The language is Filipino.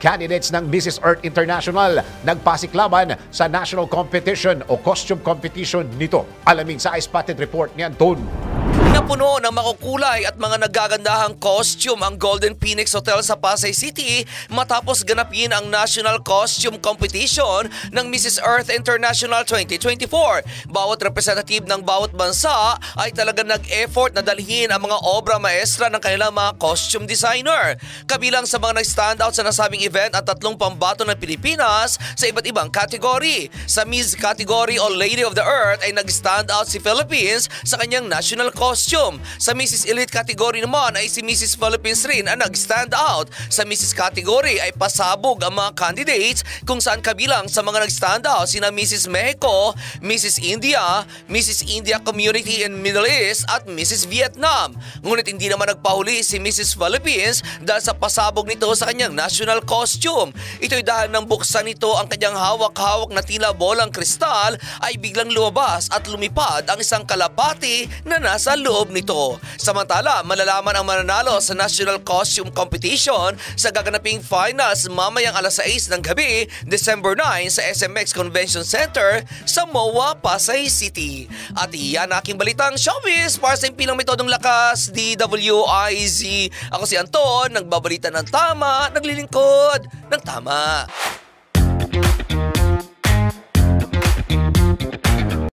Candidates ng Mrs. Earth International nagpasiklaban sa national competition o costume competition nito. Alamin sa iSpotted report ni Anton. Napuno ng makukulay at mga nagagandahang costume ang Golden Phoenix Hotel sa Pasay City matapos ganapin ang National Costume Competition ng Mrs. Earth International 2024. Bawat representative ng bawat bansa ay talagang nag-effort na dalhin ang mga obra maestra ng kanilang mga costume designer. Kabilang sa mga nag-stand out sa nasabing event ang 3 pambato ng Pilipinas sa iba't ibang category. Sa Miss category o Lady of the Earth ay nag-stand out si Philippines sa kanyang national costume. Sa Mrs. Elite category naman ay si Mrs. Philippines rin ang nag-stand out. Sa Mrs. category ay pasabog ang mga candidates kung saan kabilang sa mga nag-stand out sina Mrs. Mexico, Mrs. India, Mrs. India Community in Middle East at Mrs. Vietnam. Ngunit hindi naman nagpahuli si Mrs. Philippines dahil sa pasabog nito sa kanyang national costume. Ito'y dahil nang buksan nito ang kanyang hawak-hawak na tila bolang kristal ay biglang lumabas at lumipad ang isang kalapati na nasa loob nito. Samantala, malalaman ang mananalo sa National Costume Competition sa gaganaping finals mamayang alas 6 ng gabi, December 9 sa SMX Convention Center sa MOA, Pasay City. At iyan aking balitang showbiz para sa impilang metodong lakas, DWIZ. Ako si Anton, nagbabalita ng tama, naglilingkod ng tama.